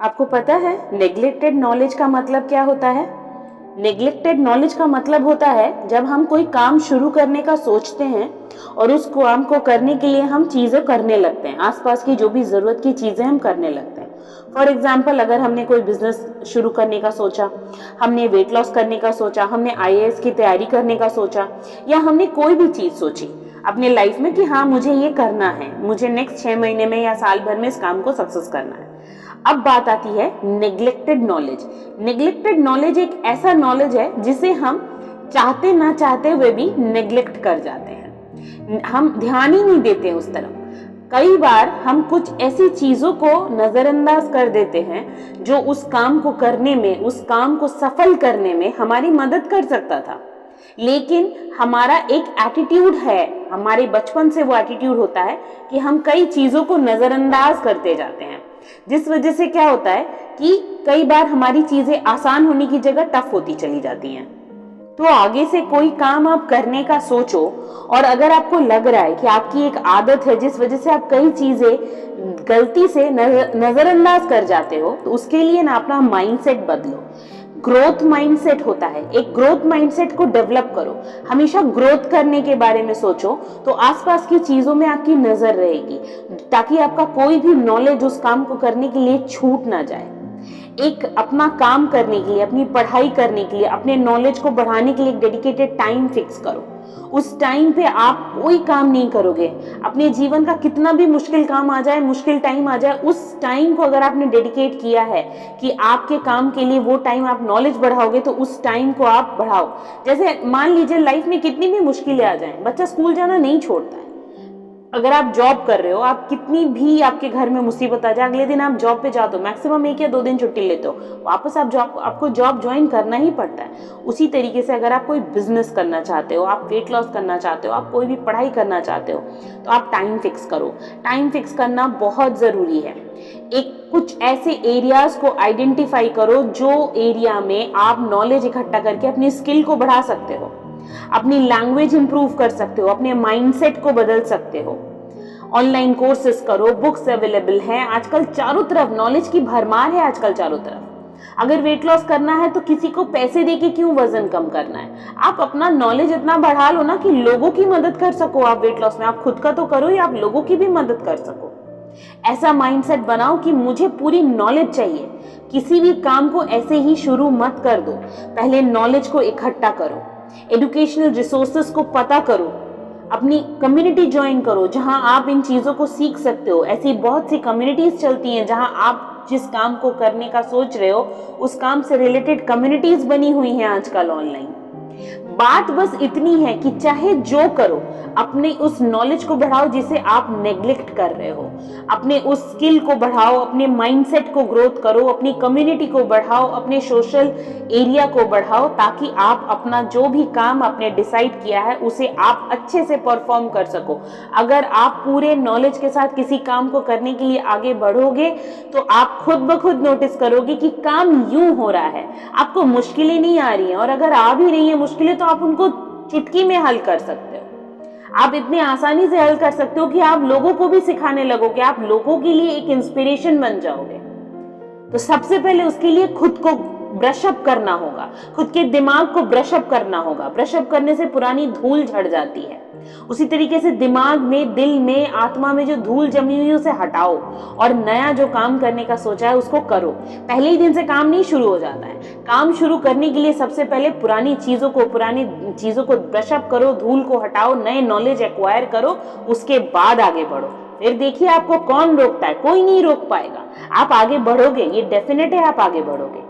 आपको पता है नेग्लेक्टेड नॉलेज का मतलब क्या होता है? नेग्लेक्टेड नॉलेज का मतलब होता है जब हम कोई काम शुरू करने का सोचते हैं और उस काम को करने के लिए हम चीज़ें करने लगते हैं, आसपास की जो भी ज़रूरत की चीज़ें हम करने लगते हैं। फॉर एग्जाम्पल, अगर हमने कोई बिजनेस शुरू करने का सोचा, हमने वेट लॉस करने का सोचा, हमने आईएएस की तैयारी करने का सोचा, या हमने कोई भी चीज़ सोची अपने लाइफ में कि हाँ मुझे ये करना है, मुझे नेक्स्ट 6 महीने में या साल भर में इस काम को सक्सेस करना है। अब बात आती है नेग्लेक्टेड नॉलेज। नेग्लेक्टेड नॉलेज एक ऐसा नॉलेज है जिसे हम चाहते ना चाहते हुए भी नेग्लेक्ट कर जाते हैं, हम ध्यान ही नहीं देते उस तरफ। कई बार हम कुछ ऐसी चीजों को नजरअंदाज कर देते हैं जो उस काम को करने में, उस काम को सफल करने में हमारी मदद कर सकता था, लेकिन हमारा एक एटीट्यूड है, हमारे बचपन से वो एटीट्यूड होता है कि हम कई चीजों को नजरअंदाज करते जाते हैं, जिस वजह से क्या होता है कि कई बार हमारी चीजें आसान होने की जगह टफ होती चली जाती हैं। तो आगे से कोई काम आप करने का सोचो, और अगर आपको लग रहा है कि आपकी एक आदत है जिस वजह से आप कई चीजें गलती से नजरअंदाज कर जाते हो, तो उसके लिए ना अपना माइंडसेट बदलो। ग्रोथ माइंडसेट होता है, एक ग्रोथ माइंडसेट को डेवलप करो। हमेशा ग्रोथ करने के बारे में सोचो, तो आसपास की चीजों में आपकी नजर रहेगी, ताकि आपका कोई भी नॉलेज उस काम को करने के लिए छूट ना जाए। एक अपना काम करने के लिए, अपनी पढ़ाई करने के लिए, अपने नॉलेज को बढ़ाने के लिए एक डेडिकेटेड टाइम फिक्स करो। उस टाइम पे आप कोई काम नहीं करोगे, अपने जीवन का कितना भी मुश्किल काम आ जाए, मुश्किल टाइम आ जाए, उस टाइम को अगर आपने डेडिकेट किया है कि आपके काम के लिए वो टाइम आप नॉलेज बढ़ाओगे, तो उस टाइम को आप बढ़ाओ। जैसे मान लीजिए लाइफ में कितनी भी मुश्किलें आ जाएं, बच्चा स्कूल जाना नहीं छोड़ता है। अगर आप जॉब कर रहे हो, आप कितनी भी आपके घर में मुसीबत आ जाए, अगले दिन आप जॉब पे जाते हो, मैक्सिमम 1 या 2 दिन छुट्टी लेते हो, वापस आपको जॉब ज्वाइन करना ही पड़ता है। उसी तरीके से अगर आप कोई बिजनेस करना चाहते हो, आप वेट लॉस करना चाहते हो, आप कोई भी पढ़ाई करना चाहते हो, तो आप टाइम फिक्स करो। टाइम फिक्स करना बहुत ज़रूरी है। एक कुछ ऐसे एरियाज को आइडेंटिफाई करो जो एरिया में आप नॉलेज इकट्ठा करके अपनी स्किल को बढ़ा सकते हो, अपनी लैंग्वेज इंप्रूव कर सकते हो, अपने माइंडसेट को बदल सकते हो। ऑनलाइन कोर्सेस करो, बुक्स अवेलेबल हैं आजकल चारों तरफ, नॉलेज की भरमार है आजकल चारों तरफ। अगर वेट लॉस करना है तो किसी को पैसे देके क्यों वजन कम करना है? आप अपना नॉलेज इतना बढ़ा लो ना कि लोगों की मदद कर सको। आप वेट लॉस में आप खुद का तो करो, या आप लोगों की भी मदद कर सको। ऐसा माइंडसेट बनाओ कि मुझे पूरी नॉलेज चाहिए। किसी भी काम को ऐसे ही शुरू मत कर दो, पहले नॉलेज को इकट्ठा करो, एजुकेशनल रिसोर्सेज को पता करो, अपनी कम्युनिटी ज्वाइन करो जहां आप इन चीज़ों को सीख सकते हो। ऐसी बहुत सी कम्युनिटीज चलती हैं जहां आप जिस काम को करने का सोच रहे हो उस काम से रिलेटेड कम्युनिटीज बनी हुई हैं आजकल ऑनलाइन। बात बस इतनी है कि चाहे जो करो, अपने उस नॉलेज को बढ़ाओ जिसे आप नेग्लेक्ट कर रहे हो, अपने उस स्किल को बढ़ाओ, अपने माइंडसेट को ग्रोथ करो, अपनी कम्युनिटी को बढ़ाओ, अपने सोशल एरिया को बढ़ाओ, ताकि आप अपना जो भी काम आपने डिसाइड किया है उसे आप अच्छे से परफॉर्म कर सको। अगर आप पूरे नॉलेज के साथ किसी काम को करने के लिए आगे बढ़ोगे तो आप खुद ब खुद नोटिस करोगे कि काम यूं हो रहा है, आपको मुश्किलें नहीं आ रही हैं, और अगर आ भी रही हैं मुश्किलें तो आप उनको चुटकी में हल कर सकते हो। आप इतने आसानी से हल कर सकते हो कि आप लोगों को भी सिखाने लगोगे, आप लोगों के लिए एक इंस्पिरेशन बन जाओगे। तो सबसे पहले उसके लिए खुद को ब्रशअप करना होगा, खुद के दिमाग को ब्रशअप करना होगा। ब्रशअप करने से पुरानी धूल झड़ जाती है। उसी तरीके से दिमाग में, दिल में, आत्मा में जो धूल जमी हुई है उसे हटाओ, और नया जो काम करने का सोचा है उसको करो। पहले ही दिन से काम नहीं शुरू हो जाता है। काम शुरू करने के लिए सबसे पहले पुरानी चीजों को ब्रशअप करो, धूल को हटाओ, नए नॉलेज एक्वायर करो, उसके बाद आगे बढ़ो। फिर देखिए आपको कौन रोकता है, कोई नहीं रोक पाएगा। आप आगे बढ़ोगे, ये डेफिनेट है, आप आगे बढ़ोगे।